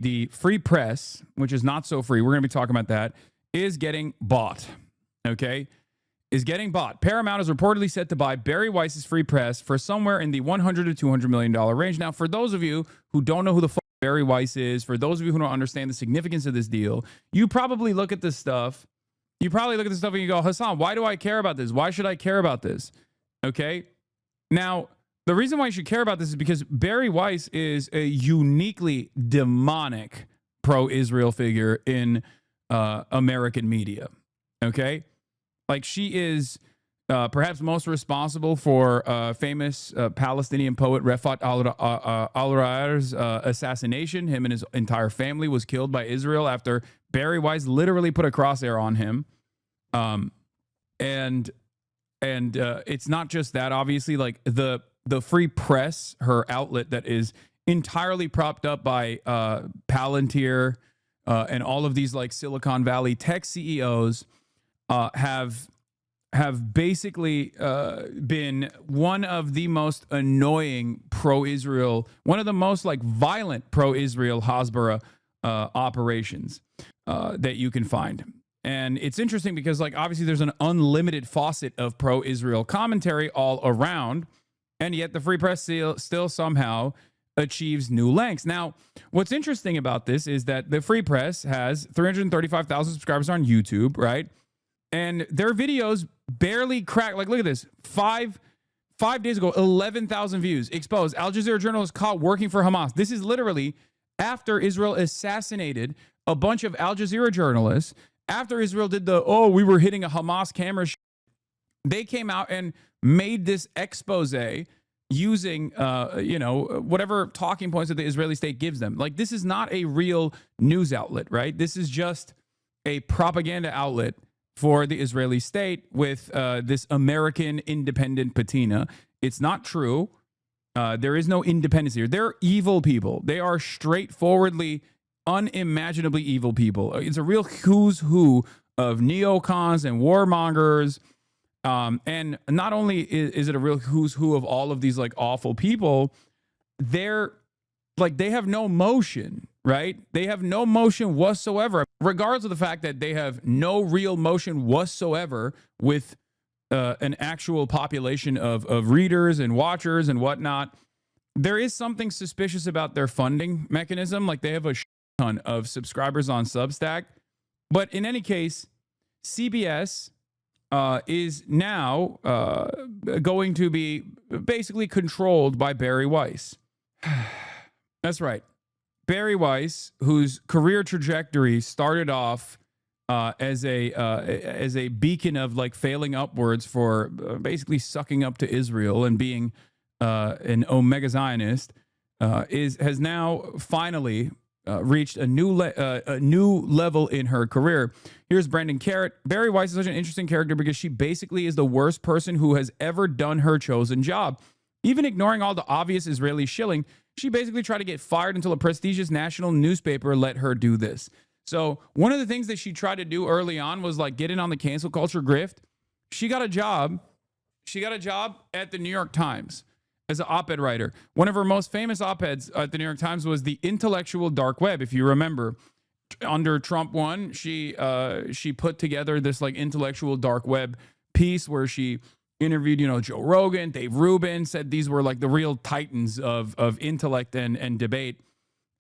the free press, which is not so free, we're going to be talking about that, is getting bought. Okay? Is getting bought. Paramount is reportedly set to buy Barry Weiss's free press for somewhere in the $100 to $200 million range. Now, for those of you who don't know who the fuck Barry Weiss is, for those of you who don't understand the significance of this deal, you probably look at this stuff. You probably look at this stuff and you go, Hasan, why do I care about this? Why should I care about this? Okay? Now, the reason why you should care about this is because Barry Weiss is a uniquely demonic pro-Israel figure in American media. Okay? Like, she is perhaps most responsible for famous Palestinian poet Refat al-Ra'ar's assassination. Him and his entire family was killed by Israel after Barry Weiss literally put a crosshair on him. And it's not just that, obviously. Like, the Free Press, her outlet that is entirely propped up by Palantir and all of these like Silicon Valley tech CEOs, have basically been one of the most annoying pro-Israel, one of the most like violent pro-Israel Hasbara operations that you can find. And it's interesting because, like, obviously there's an unlimited faucet of pro-Israel commentary all around, and yet the Free Press still somehow achieves new lengths. Now, what's interesting about this is that the Free Press has 335,000 subscribers on YouTube, right? And their videos barely crack. Like, look at this. Five days ago, 11,000 views. Exposed. Al Jazeera journalist caught working for Hamas. This is literally after Israel assassinated a bunch of Al Jazeera journalists. After Israel did we were hitting a Hamas camera. They came out and made this expose using, whatever talking points that the Israeli state gives them. Like, this is not a real news outlet, right? This is just a propaganda outlet for the Israeli state with this American independent patina. It's not true. There is no independence here. They're evil people. They are straightforwardly, unimaginably evil people. It's a real who's who of neocons and warmongers. And not only is it a real who's who of all of these like awful people, they're like, they have no motion, right? They have no motion whatsoever, regardless of the fact that they have no real motion whatsoever with an actual population of readers and watchers and whatnot. There is something suspicious about their funding mechanism. Like, they have a ton of subscribers on Substack. But in any case, CBS is now going to be basically controlled by Barry Weiss. That's right. Barry Weiss, whose career trajectory started off as a beacon of like failing upwards for basically sucking up to Israel and being an Omega Zionist, has now finally reached a new level in her career. Here's Brendan Carrot. Barry Weiss is such an interesting character because she basically is the worst person who has ever done her chosen job. Even ignoring all the obvious Israeli shilling, she basically tried to get fired until a prestigious national newspaper let her do this. So one of the things that she tried to do early on was like get in on the cancel culture grift. She got a job. She got a job at the New York Times as an op-ed writer. One of her most famous op-eds at the New York Times was the intellectual dark web. If you remember, under Trump 1, she put together this like intellectual dark web piece where she interviewed, Joe Rogan, Dave Rubin, said these were like the real titans of intellect and debate.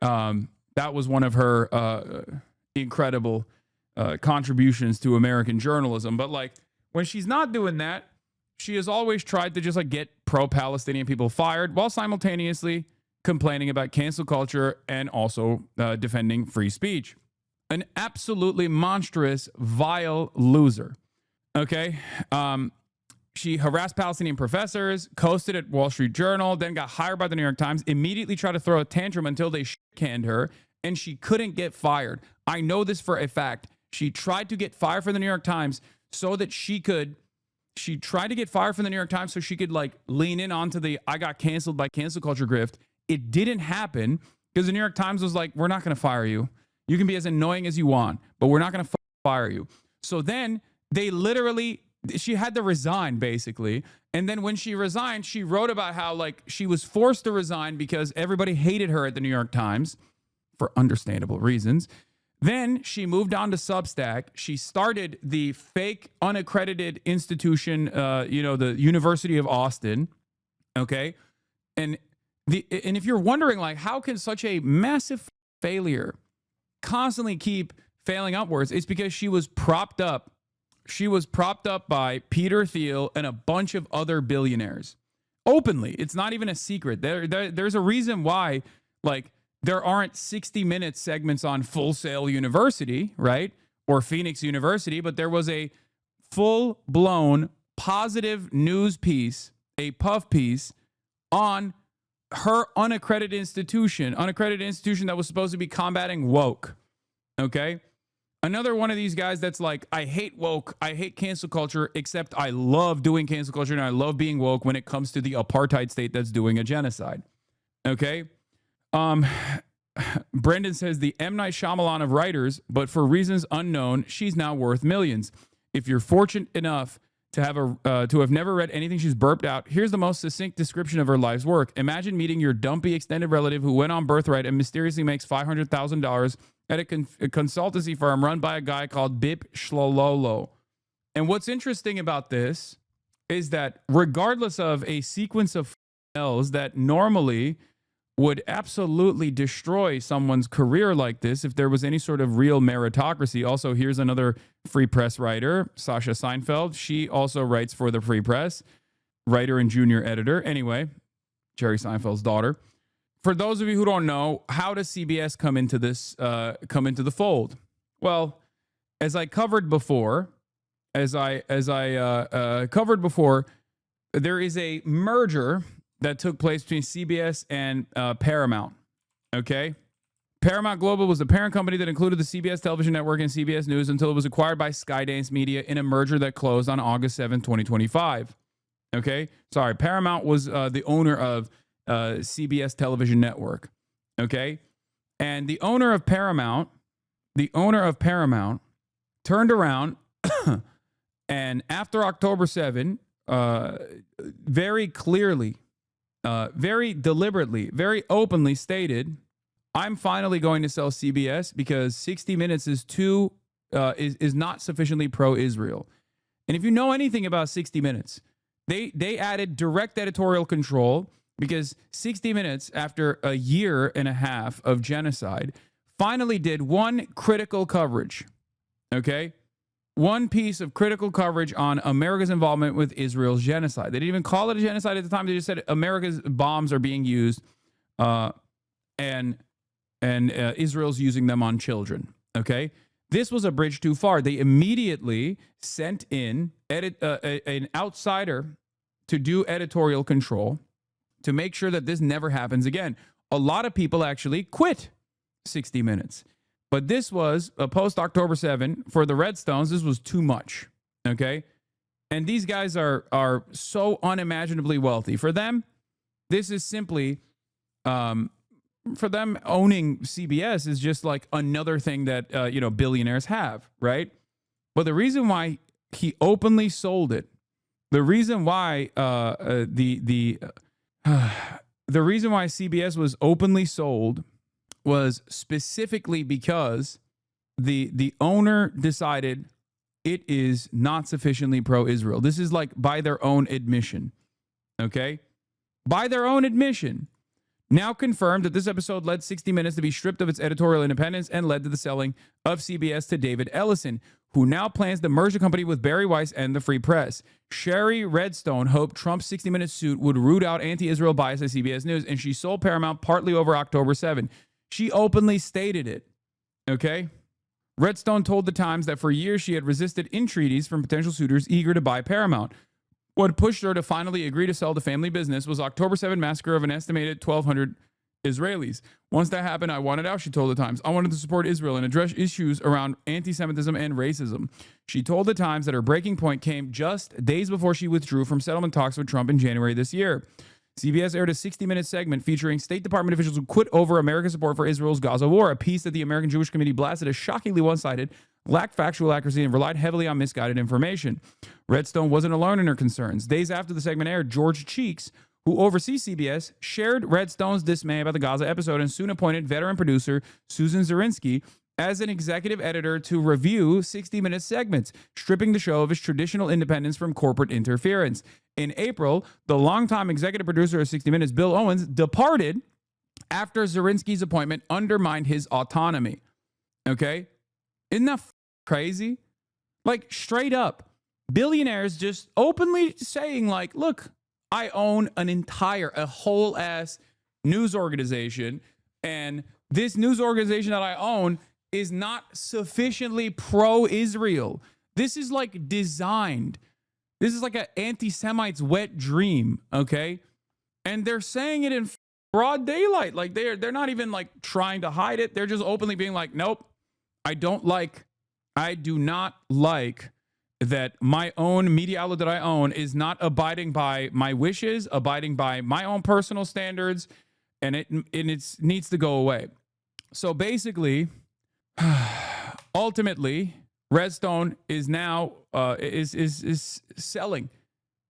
That was one of her incredible contributions to American journalism. But like, when she's not doing that, she has always tried to just like get pro-Palestinian people fired while simultaneously complaining about cancel culture and also defending free speech. An absolutely monstrous, vile loser. Okay. She harassed Palestinian professors, coasted at Wall Street Journal, then got hired by the New York Times, immediately tried to throw a tantrum until they canned her, and she couldn't get fired. I know this for a fact. She tried to get fired from the New York Times so that she could like lean in onto the I got canceled by cancel culture grift. It didn't happen because the New York Times was like, we're not going to fire you. You can be as annoying as you want, but we're not going to fire you. So then she had to resign basically. And then when she resigned, she wrote about how like she was forced to resign because everybody hated her at the New York Times for understandable reasons. Then she moved on to Substack. She started the fake unaccredited institution, the University of Austin. Okay. And if you're wondering, like, how can such a massive failure constantly keep failing upwards? It's because she was propped up. She was propped up by Peter Thiel and a bunch of other billionaires openly. It's not even a secret. There's a reason why, like, there aren't 60 Minutes segments on Full Sail University, right? Or Phoenix University, but there was a full-blown positive news piece, a puff piece on her unaccredited institution that was supposed to be combating woke. Okay? Another one of these guys that's like, I hate woke, I hate cancel culture, except I love doing cancel culture and I love being woke when it comes to the apartheid state that's doing a genocide. Okay? Brendan says the M. Night Shyamalan of writers, but for reasons unknown, she's now worth millions. If you're fortunate enough to have never read anything she's burped out, here's the most succinct description of her life's work. Imagine meeting your dumpy extended relative who went on birthright and mysteriously makes $500,000 at a consultancy firm run by a guy called Bip Shlololo. And what's interesting about this is that regardless of a sequence of L's that normally would absolutely destroy someone's career like this if there was any sort of real meritocracy. Also, here's another Free Press writer, Sasha Seinfeld. She also writes for the Free Press, writer and junior editor. Anyway, Jerry Seinfeld's daughter. For those of you who don't know, how does CBS come into the fold? Well, as I covered before, there is a merger that took place between CBS and Paramount. Okay? Paramount Global was the parent company that included the CBS television network and CBS News until it was acquired by Skydance Media in a merger that closed on August 7, 2025. Okay? Sorry, Paramount was the owner of CBS television network. Okay? And the owner of Paramount turned around and after October 7, very clearly, very deliberately, very openly stated, I'm finally going to sell CBS because 60 Minutes is not sufficiently pro-Israel. And if you know anything about 60 Minutes, they added direct editorial control because 60 Minutes, after a year and a half of genocide, finally did one critical coverage. Okay? One piece of critical coverage on America's involvement with Israel's genocide. They didn't even call it a genocide at the time. They just said America's bombs are being used, and Israel's using them on children. Okay, this was a bridge too far. They immediately sent in an outsider to do editorial control to make sure that this never happens again. A lot of people actually quit 60 Minutes. But this was a post-October 7. For the Redstones, this was too much, okay? And these guys are so unimaginably wealthy. For them, this is simply, for them, owning CBS is just like another thing that, billionaires have, right? But the reason why he openly sold it, the reason why the reason why CBS was openly sold was specifically because the owner decided it is not sufficiently pro-Israel. This is like by their own admission, okay? By their own admission. Now confirmed that this episode led 60 Minutes to be stripped of its editorial independence and led to the selling of CBS to David Ellison, who now plans to merge the company with Barry Weiss and the Free Press. Sherry Redstone hoped Trump's 60 Minutes suit would root out anti-Israel bias at CBS News, and she sold Paramount partly over October 7. She openly stated it, okay? Redstone told The Times that for years she had resisted entreaties from potential suitors eager to buy Paramount. What pushed her to finally agree to sell the family business was October 7 massacre of an estimated 1,200 Israelis. Once that happened, I wanted out, she told The Times. I wanted to support Israel and address issues around anti-Semitism and racism. She told The Times that her breaking point came just days before she withdrew from settlement talks with Trump in January this year. CBS aired a 60-minute segment featuring State Department officials who quit over America's support for Israel's Gaza war, a piece that the American Jewish Committee blasted as shockingly one-sided, lacked factual accuracy, and relied heavily on misguided information. Redstone wasn't alone in her concerns. Days after the segment aired, George Cheeks, who oversees CBS, shared Redstone's dismay about the Gaza episode and soon appointed veteran producer Susan Zirinsky as an executive editor to review 60 Minutes segments, stripping the show of its traditional independence from corporate interference. In April, the longtime executive producer of 60 Minutes, Bill Owens, departed after Zirinsky's appointment undermined his autonomy. Okay? Isn't that crazy? Like, straight up, Billionaires just openly saying, like, look, I own a whole ass news organization, and this news organization that I own is not sufficiently pro-Israel. This is like designed. This is like an anti-Semite's wet dream, okay? And they're saying it in broad daylight. Like they're not even like trying to hide it. They're just openly being like, nope, I do not like that my own media outlet that I own is not abiding by my wishes, abiding by my own personal standards, and it needs to go away. So basically, ultimately, Redstone is now is selling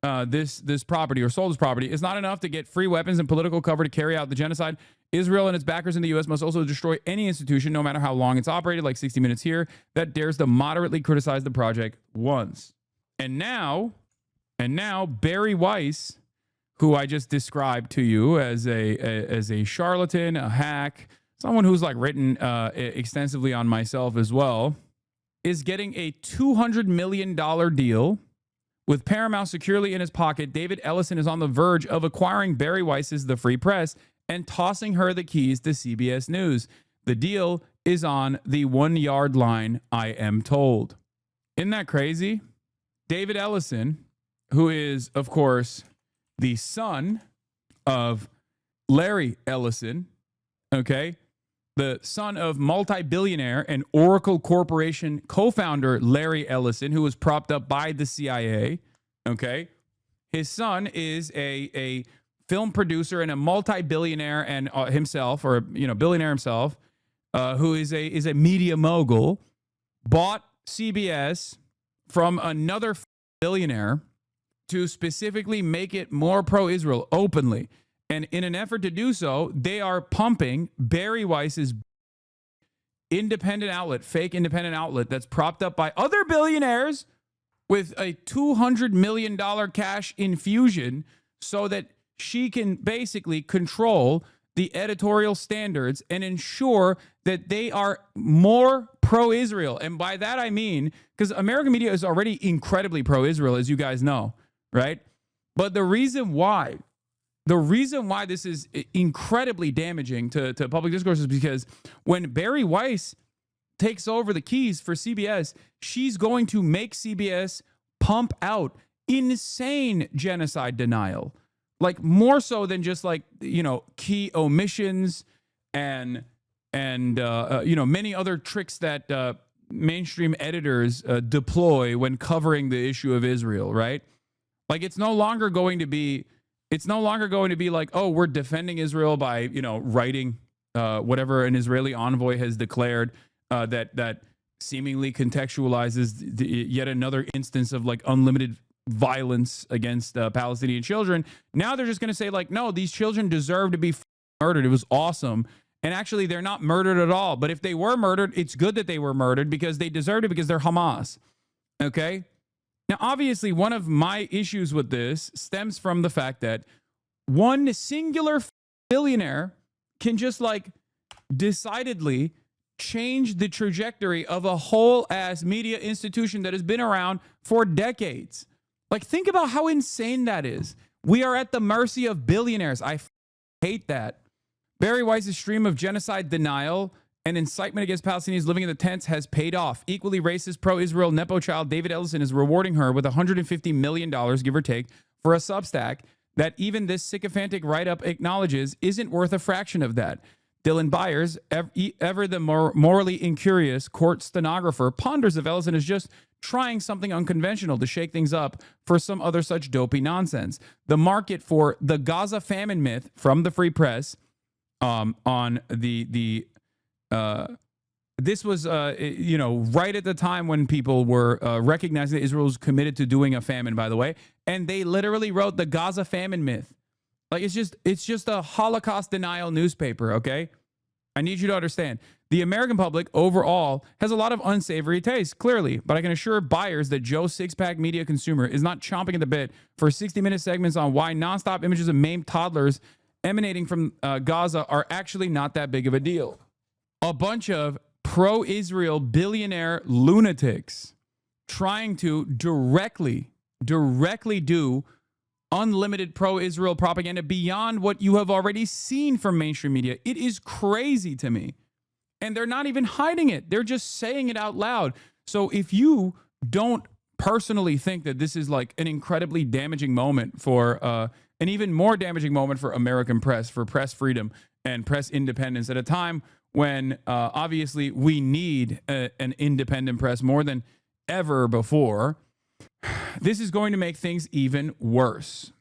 this property, or sold this property. It's not enough to get free weapons and political cover to carry out the genocide. Israel and its backers in the U.S. must also destroy any institution, no matter how long it's operated, like 60 Minutes here, that dares to moderately criticize the project once. And now Barry Weiss, who I just described to you as a charlatan, a hack, someone who's like written extensively on myself as well, is getting a $200 million deal. With Paramount securely in his pocket, David Ellison is on the verge of acquiring Barry Weiss's The Free Press and tossing her the keys to CBS News. The deal is on the 1 yard line, I am told. Isn't that crazy? David Ellison, who is, of course, the son of Larry Ellison, okay? The son of multi-billionaire and Oracle Corporation co-founder Larry Ellison, who was propped up by the CIA, okay? His son is a film producer and a multi-billionaire and himself, or billionaire himself, who is a media mogul, bought CBS from another billionaire to specifically make it more pro-Israel openly. And in an effort to do so, they are pumping Barry Weiss's independent outlet, fake independent outlet that's propped up by other billionaires with a $200 million cash infusion so that she can basically control the editorial standards and ensure that they are more pro-Israel. And by that, I mean, because American media is already incredibly pro-Israel, as you guys know, right? But the reason why this is incredibly damaging to public discourse is because when Barry Weiss takes over the keys for CBS, she's going to make CBS pump out insane genocide denial, like more so than just like, key omissions and many other tricks that mainstream editors deploy when covering the issue of Israel, right? Like it's no longer going to be like, oh, we're defending Israel by, writing whatever an Israeli envoy has declared that seemingly contextualizes yet another instance of like unlimited violence against Palestinian children. Now they're just going to say like, no, these children deserve to be murdered. It was awesome. And actually, they're not murdered at all. But if they were murdered, it's good that they were murdered because they deserved it because they're Hamas. Okay? Now, obviously, one of my issues with this stems from the fact that one singular billionaire can just like decidedly change the trajectory of a whole ass media institution that has been around for decades. Like, think about how insane that is. We are at the mercy of billionaires. I hate that. Barry Weiss's stream of genocide denial and incitement against Palestinians living in the tents has paid off. Equally racist, pro-Israel Nepo child David Ellison is rewarding her with $150 million, give or take, for a Substack that even this sycophantic write-up acknowledges isn't worth a fraction of that. Dylan Byers, ever the more morally incurious court stenographer, ponders if Ellison is just trying something unconventional to shake things up for some other such dopey nonsense. The market for the Gaza famine myth from the Free Press on this was, right at the time when people were recognizing that Israel was committed to doing a famine, by the way. And they literally wrote the Gaza famine myth Like it's just a Holocaust denial newspaper, okay? I need you to understand. The American public overall has a lot of unsavory taste, clearly, but I can assure buyers that Joe Six-Pack Media consumer is not chomping at the bit for 60-minute segments on why nonstop images of maimed toddlers emanating from Gaza are actually not that big of a deal. A bunch of pro-Israel billionaire lunatics trying to directly do unlimited pro-Israel propaganda beyond what you have already seen from mainstream media. It is crazy to me. And they're not even hiding it. They're just saying it out loud. So if you don't personally think that this is like an incredibly damaging moment for an even more damaging moment for American press, for press freedom and press independence at a time when obviously we need an independent press more than ever before, this is going to make things even worse.